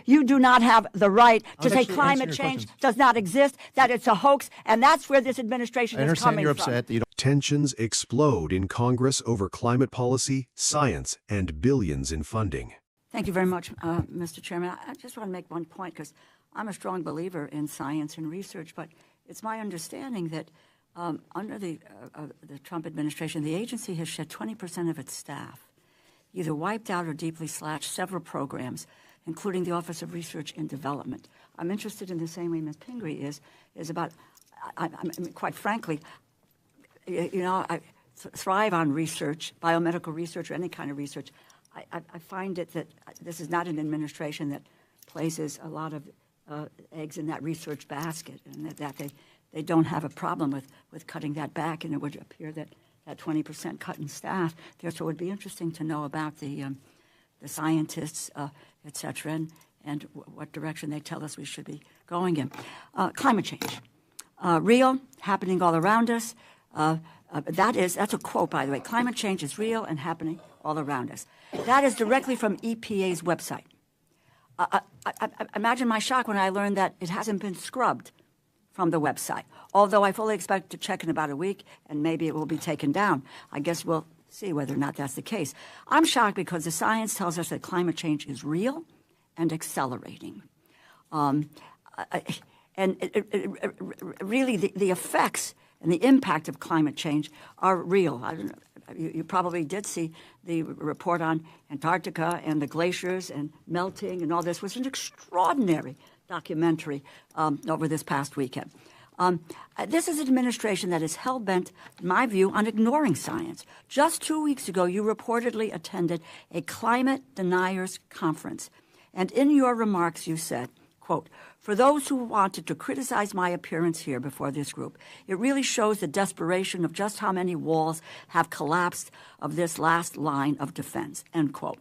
You do not have the right to say climate change does not exist, that it's a hoax, and that's where this administration is coming you're from. upset that you don't. Tensions explode in Congress over climate policy, science, and billions in funding. Thank you very much, Mr. Chairman. I just want to make one point because I'm a strong believer in science and research, but it's my understanding that under the Trump administration, the agency has shed 20% of its staff, either wiped out or deeply slashed several programs, including the Office of Research and Development. I'm interested in the same way Ms. Pingree is about, I mean, quite frankly, I thrive on research, biomedical research or any kind of research. I find it that this is not an administration that places a lot of eggs in that research basket, and that they don't have a problem with cutting that back, and it would appear that 20% cut in staff. Therefore, it would be interesting to know about the scientists, et cetera, and what direction they tell us we should be going in. Climate change, real, happening all around us. That's a quote, by the way. Climate change is real and happening all around us. That is directly from EPA's website. I imagine my shock when I learned that it hasn't been scrubbed from the website, although I fully expect to check in about a week and maybe it will be taken down. I guess we'll see whether or not that's the case. I'm shocked because the science tells us that climate change is real and accelerating. Really, the effects and the impact of climate change are real. I don't know, you probably did see the report on Antarctica and the glaciers and melting and all this. It was an extraordinary documentary over this past weekend. This is an administration that is hell-bent, in my view, on ignoring science. Just 2 weeks ago, you reportedly attended a climate deniers conference. And in your remarks, you said, quote, "For those who wanted to criticize my appearance here before this group, it really shows the desperation of just how many walls have collapsed of this last line of defense," end quote.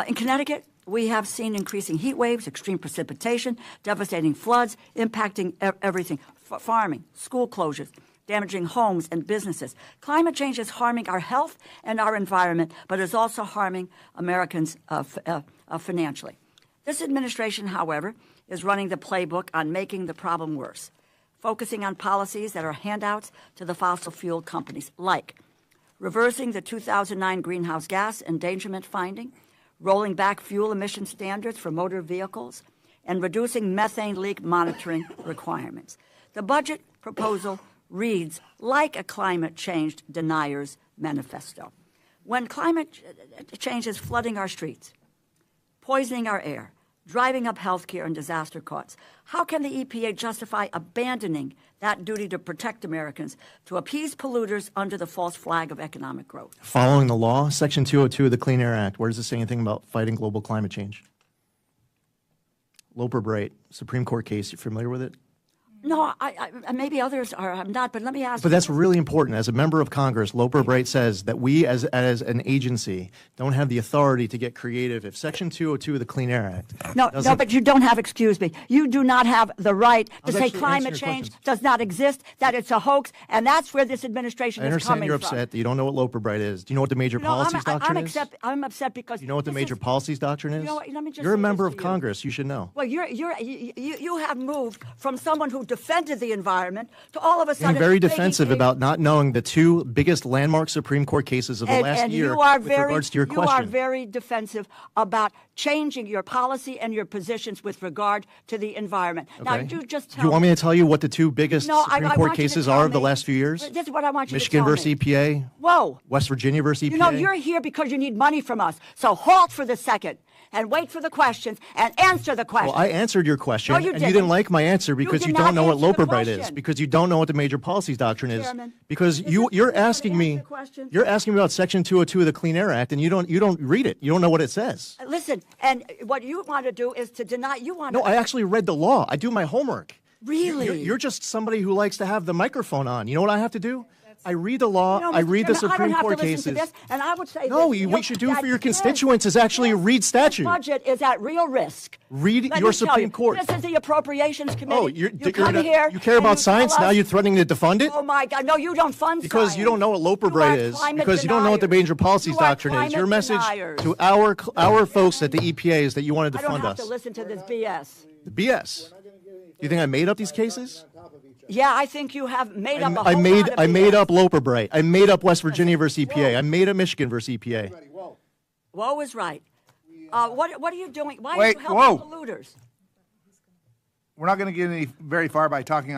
In Connecticut, we have seen increasing heat waves, extreme precipitation, devastating floods, impacting everything, farming, school closures, damaging homes and businesses. Climate change is harming our health and our environment, but is also harming Americans financially. This administration, however, is running the playbook on making the problem worse, focusing on policies that are handouts to the fossil fuel companies, like reversing the 2009 greenhouse gas endangerment finding, rolling back fuel emission standards for motor vehicles, and reducing methane leak monitoring requirements. The budget proposal reads like a climate change denier's manifesto. When climate change is flooding our streets, poisoning our air, driving up health care and disaster costs, how can the EPA justify abandoning that duty to protect Americans to appease polluters under the false flag of economic growth? Following the law, Section 202 of the Clean Air Act, where does it say anything about fighting global climate change? Loper-Bright, Supreme Court case, you familiar with it? No, I maybe others are. I'm not, but let me ask. But that's really important. As a member of Congress, Loper-Bright says that we, as an agency, don't have the authority to get creative. If Section 202 of the Clean Air Act, no, but you don't have. Excuse me. You do not have the right to say climate change does not exist, that it's a hoax, and that's where this administration is coming from. I understand you're upset that you don't know what Loper-Bright is. Do you know what the major policies doctrine is? I'm upset because you know what the major policies doctrine is. Let me just you're a member of Congress. You should know. Well, you have moved from someone who defended the environment to all of a sudden being very defensive about not knowing the two biggest landmark Supreme Court cases of the last year with regards to your question. You are very defensive about changing your policy and your positions with regard to the environment. Okay. Now, you just tell me. Do you want me to tell you what the two biggest Supreme Court cases are of the last few years? This is what I want you Michigan to tell versus me. EPA. Whoa. West Virginia versus EPA. You know, you're here because you need money from us. So halt for the second and wait for the questions and answer the question. Well, I answered your question, and you didn't like my answer because you don't know what Loper-Bright is, because you don't know what the major policies doctrine is, because you're asking me about Section 202 of the Clean Air Act, and you don't read it. You don't know what it says. Listen, and what you want to do is to deny. No, I actually read the law. I do my homework. Really? You're just somebody who likes to have the microphone on. You know what I have to do? I read the law. I read the Supreme Court cases. And I would say what you should do for your constituents is actually read statute. This budget is at real risk. Read your Supreme Court. This is the Appropriations Committee. Oh, you care about science? Now you're threatening to defund it? Oh, my God. No, you don't fund because science. You don't know what Loper Bright is. Because you don't know what the Major Policies Doctrine is. Your message to our folks at the EPA is that you want to defund us. I don't have to listen to this BS. The BS? You think I made up these cases? Yeah, I think you have made up a whole I lot of made up Loper Bright. I made up West Virginia versus EPA. I made up Michigan versus EPA. Woe is right. What are you doing? Why are you helping polluters? We're not going to get any very far by talking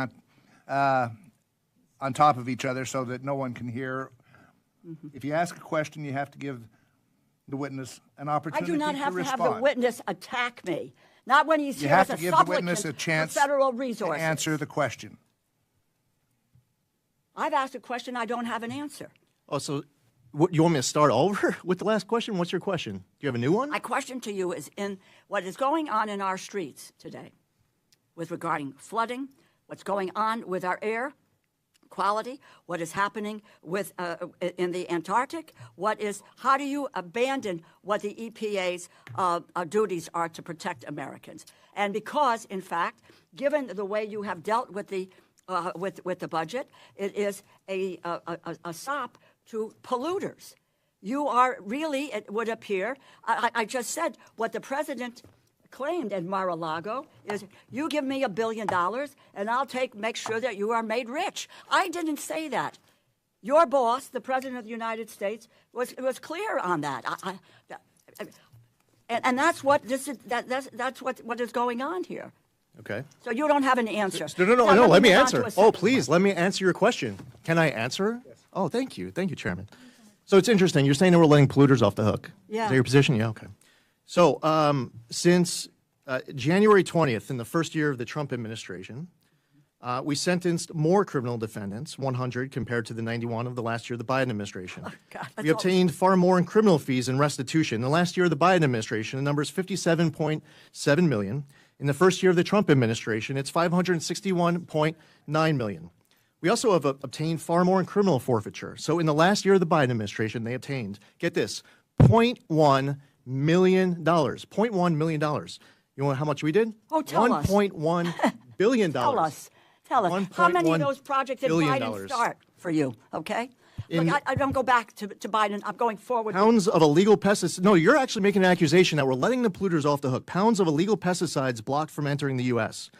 on top of each other so that no one can hear. Mm-hmm. If you ask a question, you have to give the witness an opportunity to respond. I do not have to have the witness attack me. Not when he's here as a supplicant. You have to give the witness a chance federal resources. To answer the question. I've asked a question. I don't have an answer. Oh, so you want me to start over with the last question? What's your question? Do you have a new one? My question to you is in what is going on in our streets today with regarding flooding, what's going on with our air quality, what is happening with in the Antarctic, how do you abandon what the EPA's duties are to protect Americans? And because, in fact, given the way you have dealt with the budget, it is a sop to polluters. You are really, it would appear, I just said what the president claimed in Mar-a-Lago is, you give me $1 billion and I'll make sure that you are made rich. I didn't say that. Your boss, the President of the United States, was clear on that. And that's what this is. That's what is going on here. Okay. So you don't have an answer. No. Let me answer. Oh, please, let me answer your question. Can I answer? Yes. Oh, thank you, Chairman. So it's interesting. You're saying that we're letting polluters off the hook. Yeah. Is that your position? Yeah. Okay. So since January 20th, in the first year of the Trump administration, we sentenced more criminal defendants, 100 compared to the 91 of the last year of the Biden administration. Oh, God, we obtained far more in criminal fees and restitution. In the last year of the Biden administration, the number is $57.7 million. In the first year of the Trump administration, it's $561.9 million. We also have obtained far more in criminal forfeiture. So in the last year of the Biden administration, they obtained, get this, $0.1 million. $0.1 million. You know how much we did? Oh, tell us. $1.1 billion. Tell us. How many of those projects did Biden start for you, okay? Look, I don't go back to Biden. I'm going forward. Pounds of illegal pesticides. No, you're actually making an accusation that we're letting the polluters off the hook. Pounds of illegal pesticides blocked from entering the U.S.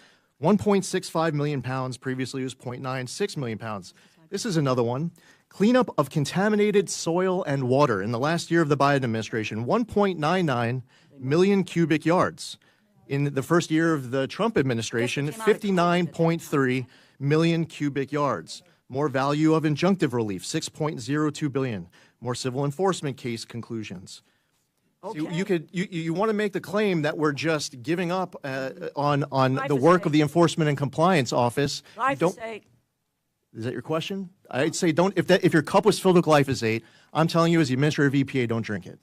1.65 million pounds. Previously, it was 0.96 million pounds. This is another one. Cleanup of contaminated soil and water. In the last year of the Biden administration, 1.99 million cubic yards. In the first year of the Trump administration, 59.3 million cubic yards. More value of injunctive relief, $6.02 billion. More civil enforcement case conclusions. Okay. So you want to make the claim that we're just giving up on the work of the Enforcement and Compliance Office. Glyphosate. Is that your question? I'd say don't. If your cup was filled with glyphosate, I'm telling you as the administrator of EPA, don't drink it.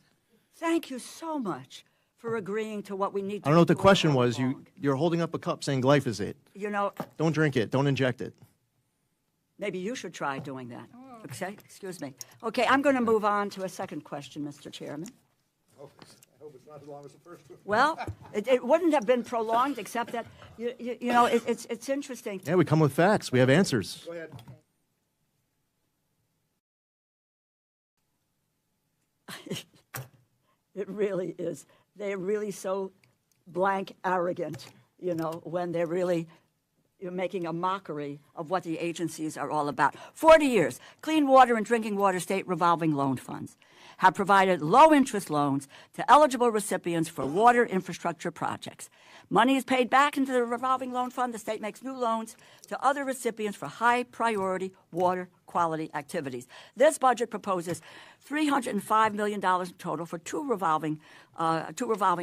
Thank you so much for agreeing to what we need to do. I don't know what the question was. You're holding up a cup saying glyphosate. You know. Don't drink it. Don't inject it. Maybe you should try doing that. Okay, excuse me. Okay, I'm going to move on to a second question, Mr. Chairman. I hope it's not as long as the first one. Well, it wouldn't have been prolonged, except that you know it's interesting. Yeah, we come with facts. We have answers. Go ahead. It really is. They're really so blank arrogant, you know, when they're really making a mockery of what the agencies are all about. 40 years, Clean Water and Drinking Water State Revolving Loan Funds have provided low-interest loans to eligible recipients for water infrastructure projects. Money is paid back into the revolving loan fund. The state makes new loans to other recipients for high-priority water quality activities. This budget proposes $305 million in total for two revolving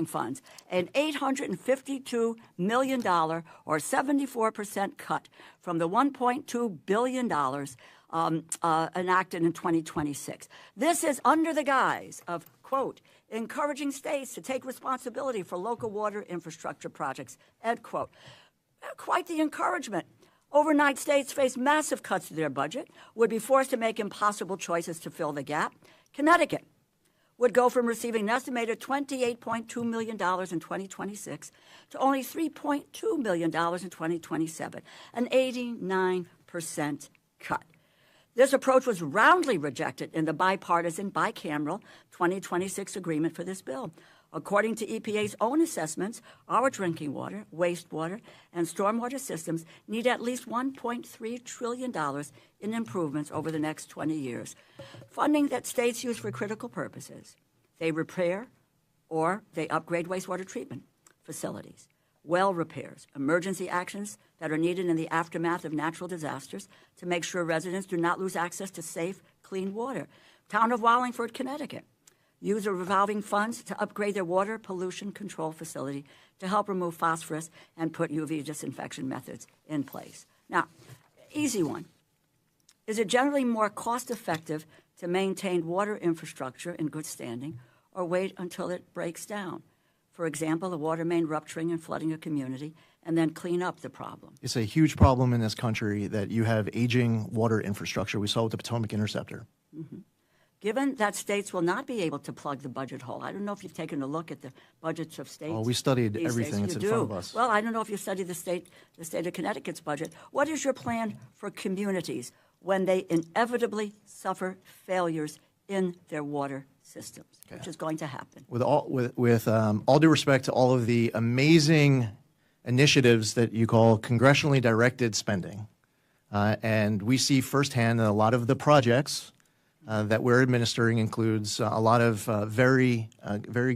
funds, an $852 million or 74% cut from the $1.2 billion enacted in 2026. This is under the guise of, quote, encouraging states to take responsibility for local water infrastructure projects, end quote. Quite the encouragement. Overnight states face massive cuts to their budget, would be forced to make impossible choices to fill the gap. Connecticut would go from receiving an estimated $28.2 million in 2026 to only $3.2 million in 2027, an 89% cut. This approach was roundly rejected in the bipartisan, bicameral 2026 agreement for this bill. According to EPA's own assessments, our drinking water, wastewater, and stormwater systems need at least $1.3 trillion in improvements over the next 20 years. Funding that states use for critical purposes. They repair or they upgrade wastewater treatment facilities, well repairs, emergency actions that are needed in the aftermath of natural disasters to make sure residents do not lose access to safe, clean water. Town of Wallingford, Connecticut, use the revolving funds to upgrade their water pollution control facility to help remove phosphorus and put UV disinfection methods in place. Now, easy one. Is it generally more cost-effective to maintain water infrastructure in good standing or wait until it breaks down? For example, a water main rupturing and flooding a community and then clean up the problem. It's a huge problem in this country that you have aging water infrastructure. We saw with the Potomac Interceptor. Mm-hmm. Given that states will not be able to plug the budget hole, I don't know if you've taken a look at the budgets of states. Oh, we studied everything that's in front of us. Well, I don't know if you studied the state of Connecticut's budget. What is your plan for communities when they inevitably suffer failures in their water systems, which is going to happen? With all due respect to all of the amazing initiatives that you call congressionally directed spending, and we see firsthand that a lot of the projects that we're administering includes a lot of very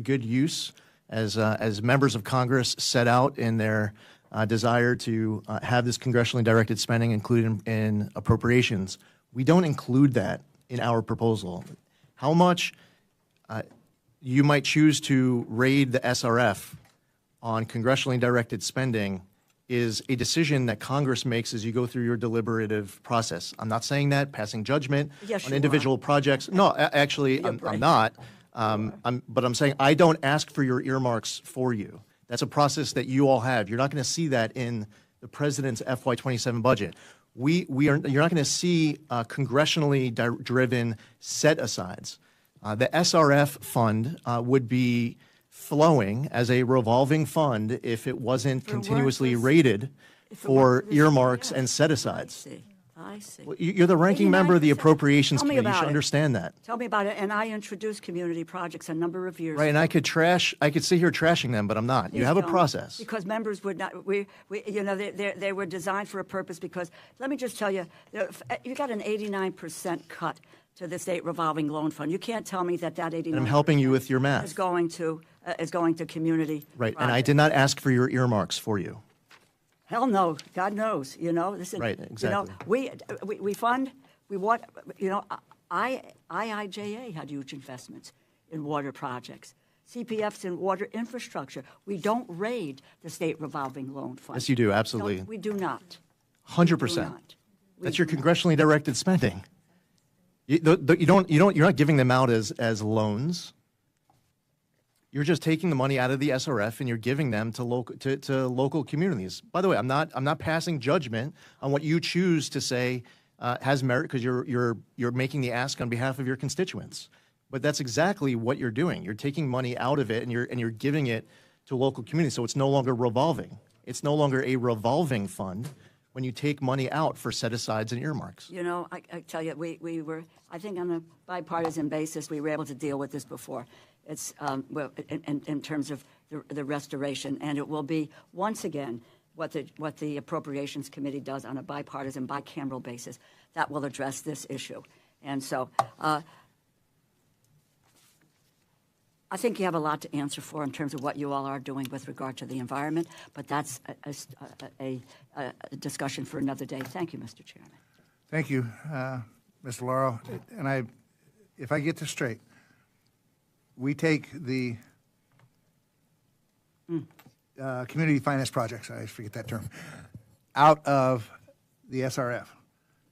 good use as members of Congress set out in their desire to have this congressionally directed spending included in appropriations. We don't include that in our proposal. How much you might choose to raid the SRF on congressionally directed spending is a decision that Congress makes as you go through your deliberative process. I'm not saying that, passing judgment on individual projects. No, actually, I'm not. But I'm saying I don't ask for your earmarks for you. That's a process that you all have. You're not going to see that in the president's FY27 budget. You're not going to see congressionally driven set-asides. The SRF fund would be flowing as a revolving fund if it wasn't continuously rated for earmarks and set-asides. I see. Well, you're the ranking member of the Appropriations Committee. You should understand that. Tell me about it. And I introduced community projects a number of years ago. Right, and I could sit here trashing them, but I'm not. You have a process. Because members would not. They were designed for a purpose. Because let me just tell you, you got an 89% cut to the state revolving loan fund. You can't tell me that 89%. I'm helping you with your math. Is going to community. Right, projects. And I did not ask for your earmarks for you. Hell no, God knows. Listen. Right, exactly. We fund. We want. IIJA had huge investments in water projects. CPF's in water infrastructure. We don't raid the state revolving loan fund. Yes, you do. Absolutely. No, we do not. 100%. That's your congressionally directed spending. You're not giving them out as loans. You're just taking the money out of the SRF and you're giving them to local communities. By the way, I'm not passing judgment on what you choose to say has merit because you're making the ask on behalf of your constituents. But that's exactly what you're doing. You're taking money out of it and you're giving it to local communities. So it's no longer revolving. It's no longer a revolving fund when you take money out for set-asides and earmarks. I tell you, we were, I think on a bipartisan basis, we were able to deal with this before. It's in terms of the restoration, and it will be once again what the Appropriations Committee does on a bipartisan, bicameral basis that will address this issue. And so, I think you have a lot to answer for in terms of what you all are doing with regard to the environment, but that's a discussion for another day. Thank you, Mr. Chairman. Thank you, Mr. Lauro. And if I get this straight, we take the community finance projects, I forget that term, out of the SRF.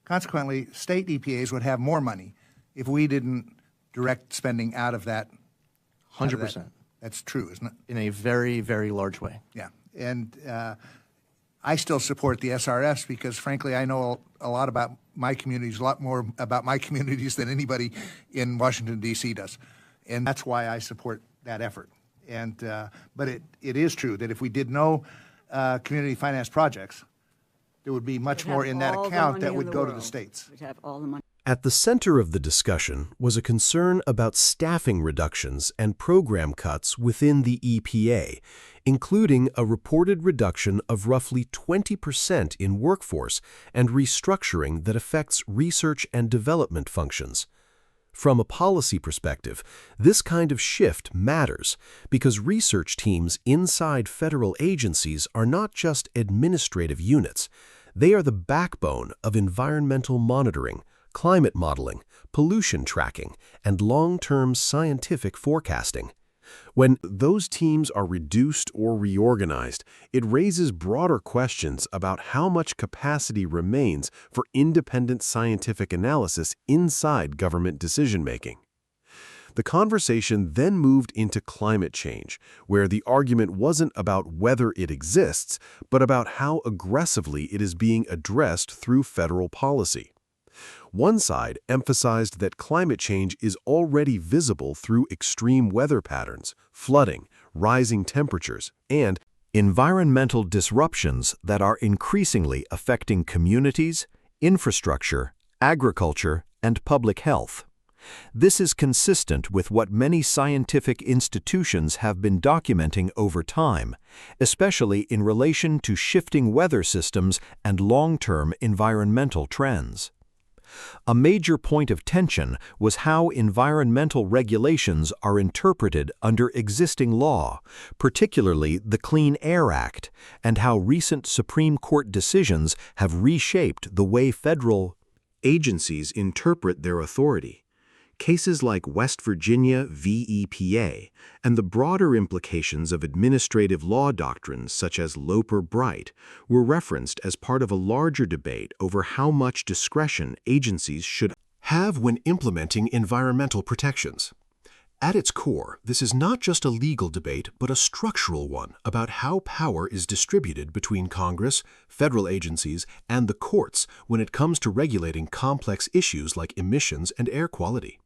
Consequently, state EPAs would have more money if we didn't direct spending out of that. 100%. That's true, isn't it? In a very, very large way. Yeah. And I still support the SRFs because, frankly, I know a lot about my communities, a lot more about my communities than anybody in Washington, D.C. does. And that's why I support that effort. And but it is true that if we did no community finance projects, there would be much more in that account that would go to the states. We'd have all the money. At the center of the discussion was a concern about staffing reductions and program cuts within the EPA, including a reported reduction of roughly 20% in workforce and restructuring that affects research and development functions. From a policy perspective, this kind of shift matters because research teams inside federal agencies are not just administrative units. They are the backbone of environmental monitoring, climate modeling, pollution tracking, and long-term scientific forecasting. When those teams are reduced or reorganized, it raises broader questions about how much capacity remains for independent scientific analysis inside government decision-making. The conversation then moved into climate change, where the argument wasn't about whether it exists, but about how aggressively it is being addressed through federal policy. One side emphasized that climate change is already visible through extreme weather patterns, flooding, rising temperatures, and environmental disruptions that are increasingly affecting communities, infrastructure, agriculture, and public health. This is consistent with what many scientific institutions have been documenting over time, especially in relation to shifting weather systems and long-term environmental trends. A major point of tension was how environmental regulations are interpreted under existing law, particularly the Clean Air Act, and how recent Supreme Court decisions have reshaped the way federal agencies interpret their authority. Cases like West Virginia v. EPA and the broader implications of administrative law doctrines such as Loper-Bright were referenced as part of a larger debate over how much discretion agencies should have when implementing environmental protections. At its core, this is not just a legal debate, but a structural one about how power is distributed between Congress, federal agencies, and the courts when it comes to regulating complex issues like emissions and air quality.